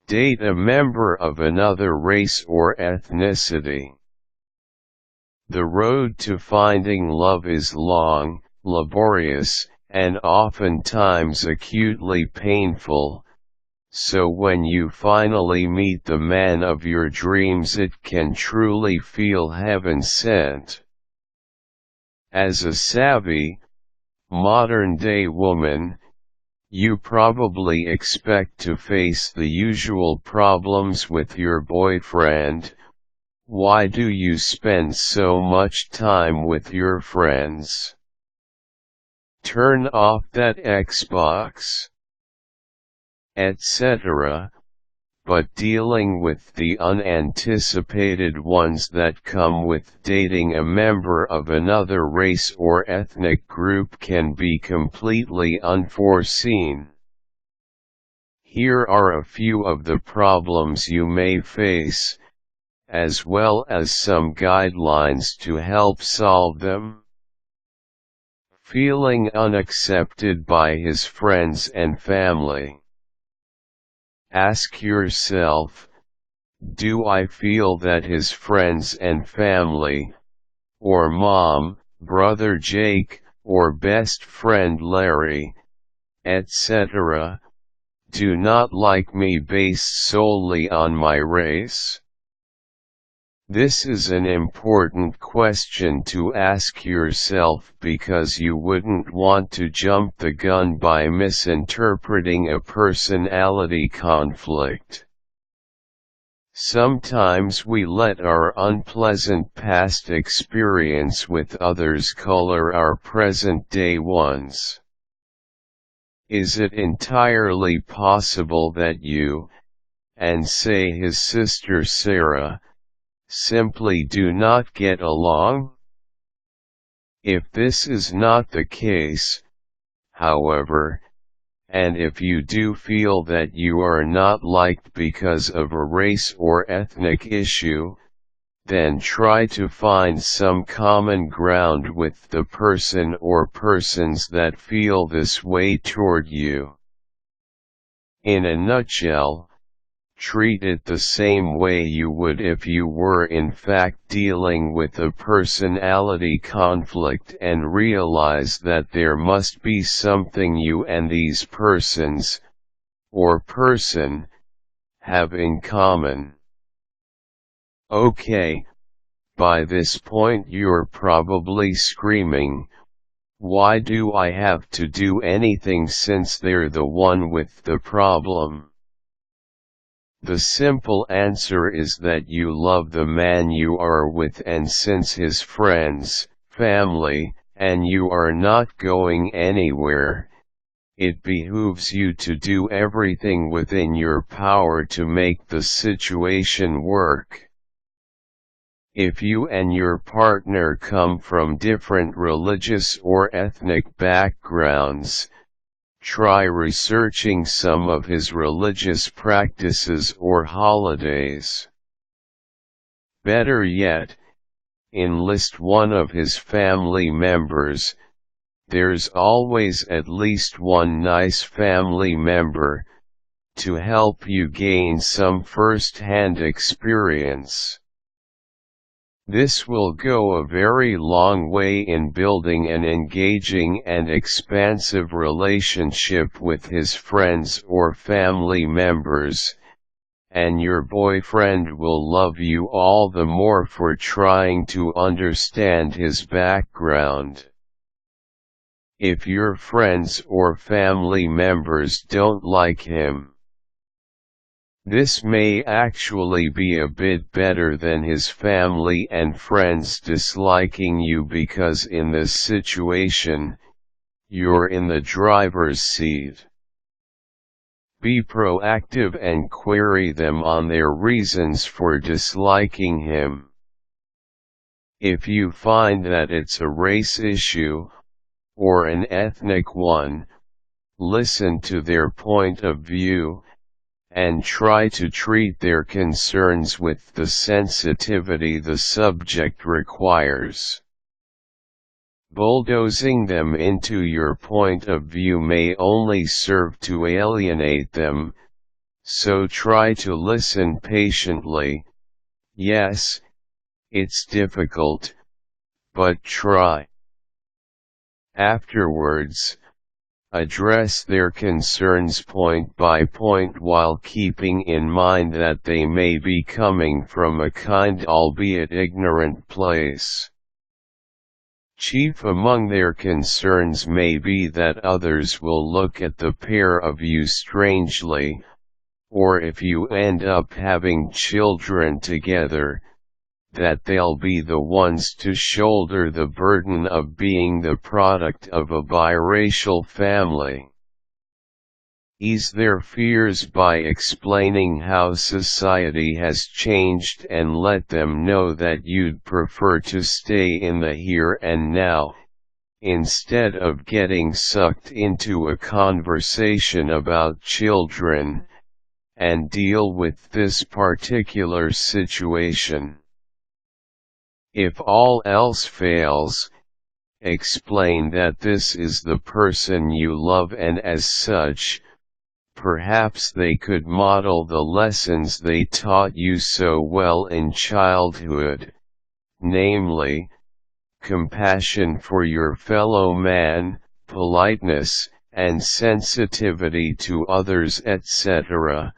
Date a member of another race or ethnicity. The road to finding love is long, laborious, and oftentimes acutely painful, so when you finally meet the man of your dreams it can truly feel heaven-sent. As a savvy, modern-day woman, you probably expect to face the usual problems with your boyfriend. Why do you spend so much time with your friends? Turn off that Xbox, etc. But dealing with the unanticipated ones that come with dating a member of another race or ethnic group can be completely unforeseen. Here are a few of the problems you may face, as well as some guidelines to help solve them. Feeling unaccepted by his friends and family. Ask yourself, do I feel that his friends and family, or mom, brother Jake, or best friend Larry, etc., do not like me based solely on my race? This is an important question to ask yourself because you wouldn't want to jump the gun by misinterpreting a personality conflict. Sometimes we let our unpleasant past experience with others color our present-day ones. Is it entirely possible that you, and say his sister Sarah, simply do not get along? If this is not the case, however, and if you do feel that you are not liked because of a race or ethnic issue, then try to find some common ground with the person or persons that feel this way toward you. In a nutshell, treat it the same way you would if you were in fact dealing with a personality conflict and realize that there must be something you and these persons, or person, have in common. Okay, by this point you're probably screaming, why do I have to do anything since they're the one with the problem? The simple answer is that you love the man you are with, and since his friends, family, and you are not going anywhere, it behooves you to do everything within your power to make the situation work. If you and your partner come from different religious or ethnic backgrounds, try researching some of his religious practices or holidays. Better yet, enlist one of his family members. There's always at least one nice family member to help you gain some first-hand experience. This will go a very long way in building an engaging and expansive relationship with his friends or family members, and your boyfriend will love you all the more for trying to understand his background. If your friends or family members don't like him, this may actually be a bit better than his family and friends disliking you, because in this situation, you're in the driver's seat. Be proactive and query them on their reasons for disliking him. If you find that it's a race issue, or an ethnic one, listen to their point of view, and try to treat their concerns with the sensitivity the subject requires. Bulldozing them into your point of view may only serve to alienate them, So try to listen patiently. Yes, it's difficult, but try. Afterwards, address their concerns point by point while keeping in mind that they may be coming from a kind albeit ignorant place. Chief among their concerns may be that others will look at the pair of you strangely, or if you end up having children together, that they'll be the ones to shoulder the burden of being the product of a biracial family. Ease their fears by explaining how society has changed and let them know that you'd prefer to stay in the here and now, instead of getting sucked into a conversation about children, and deal with this particular situation. If all else fails, explain that this is the person you love and as such, perhaps they could model the lessons they taught you so well in childhood, namely, compassion for your fellow man, politeness, and sensitivity to others etc.,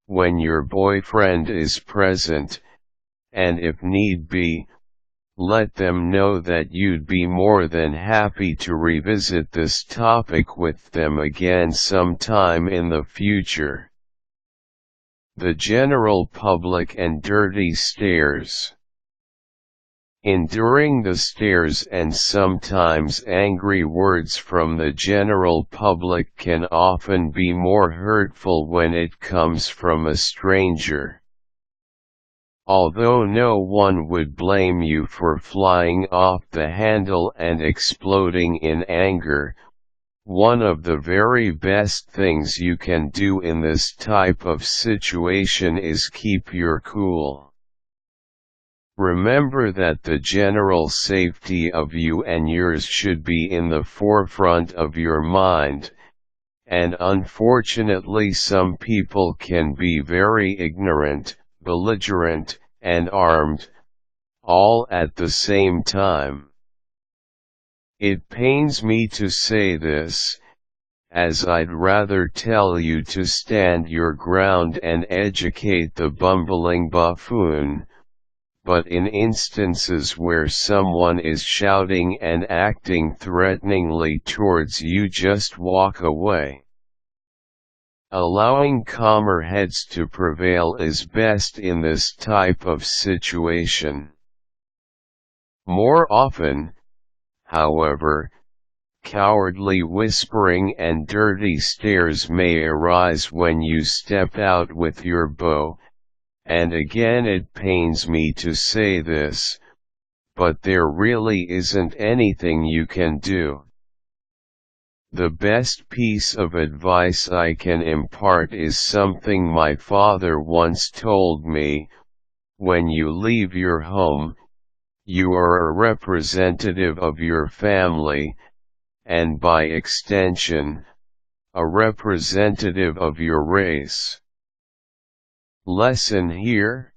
when your boyfriend is present, and if need be, let them know that you'd be more than happy to revisit this topic with them again sometime in the future. The general public and dirty stares. Enduring the stares and sometimes angry words from the general public can often be more hurtful when it comes from a stranger. Although no one would blame you for flying off the handle and exploding in anger, one of the very best things you can do in this type of situation is keep your cool. Remember that the general safety of you and yours should be in the forefront of your mind, and unfortunately some people can be very ignorant, belligerent, and armed, all at the same time. It pains me to say this, as I'd rather tell you to stand your ground and educate the bumbling buffoon, but in instances where someone is shouting and acting threateningly towards you, just walk away. Allowing calmer heads to prevail is best in this type of situation. More often, however, cowardly whispering and dirty stares may arise when you step out with your bow, and again it pains me to say this, but there really isn't anything you can do. The best piece of advice I can impart is something my father once told me: when you leave your home, you are a representative of your family, and by extension, a representative of your race. Lesson here?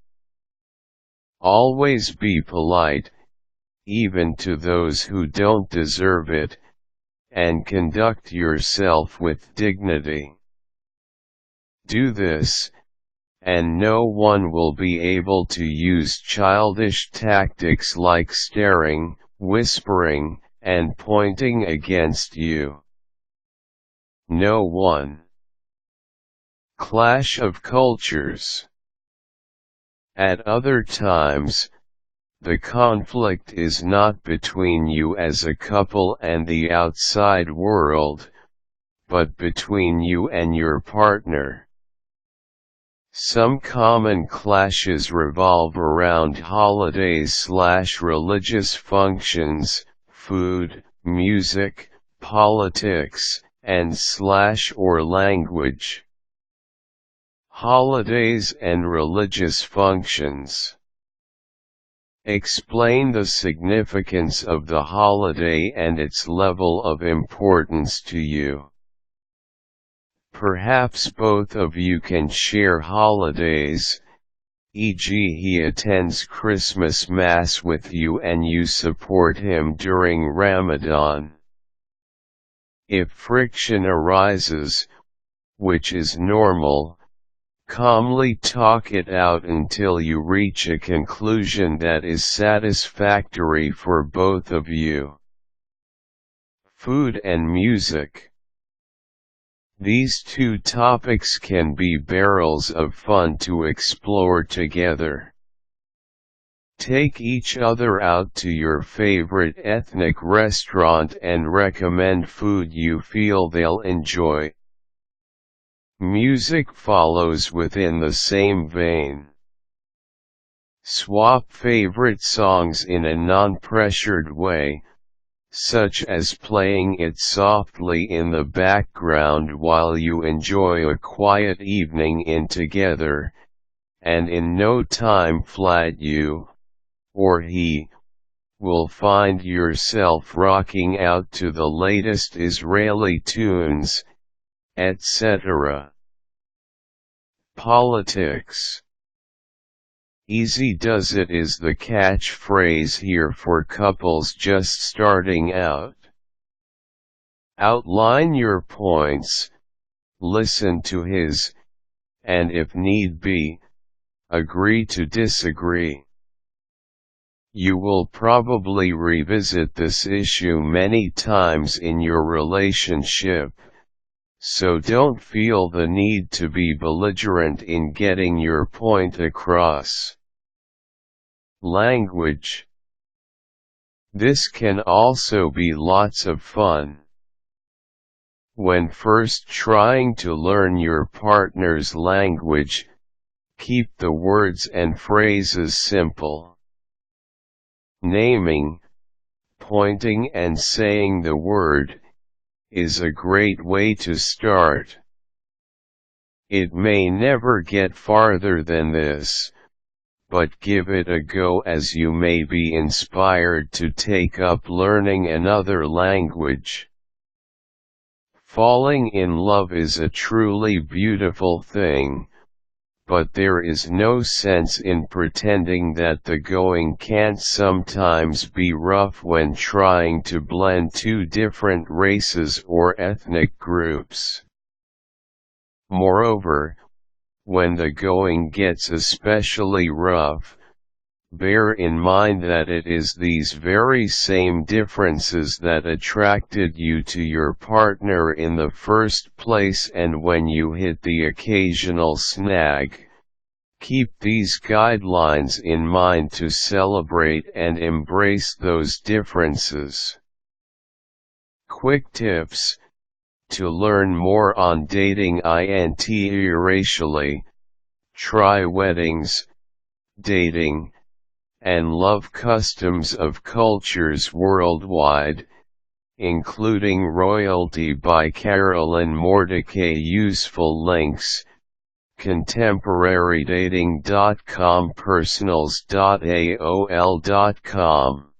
Always be polite, even to those who don't deserve it, and conduct yourself with dignity. Do this, and no one will be able to use childish tactics like staring, whispering, and pointing against you. No one. Clash of cultures. At other times, the conflict is not between you as a couple and the outside world, but between you and your partner. Some common clashes revolve around holidays/religious functions, food, music, politics, and/or language. Holidays and religious functions. Explain the significance of the holiday and its level of importance to you. Perhaps both of you can share holidays, e.g. he attends Christmas Mass with you and you support him during Ramadan. If friction arises, which is normal, calmly talk it out until you reach a conclusion that is satisfactory for both of you. Food and music. These two topics can be barrels of fun to explore together. Take each other out to your favorite ethnic restaurant and recommend food you feel they'll enjoy. Music follows within the same vein. Swap favorite songs in a non-pressured way, such as playing it softly in the background while you enjoy a quiet evening in together, and in no time flat you, or he, will find yourself rocking out to the latest Israeli tunes, etc. Politics. Easy does it is the catchphrase here for couples just starting out. Outline your points, listen to his, and if need be, agree to disagree. You will probably revisit this issue many times in your relationship, so don't feel the need to be belligerent in getting your point across. Language. This can also be lots of fun. When first trying to learn your partner's language, keep the words and phrases simple. Naming, pointing and saying the word, is a great way to start. It may never get farther than this, but give it a go as you may be inspired to take up learning another language. Falling in love is a truly beautiful thing, but there is no sense in pretending that the going can't sometimes be rough when trying to blend two different races or ethnic groups. Moreover, when the going gets especially rough, bear in mind that it is these very same differences that attracted you to your partner in the first place, and when you hit the occasional snag, keep these guidelines in mind to celebrate and embrace those differences. Quick tips. To learn more on dating interracially, try weddings, dating, and love customs of cultures worldwide, including royalty by Carolyn Mordecai. Useful links: contemporarydating.com, personals.aol.com.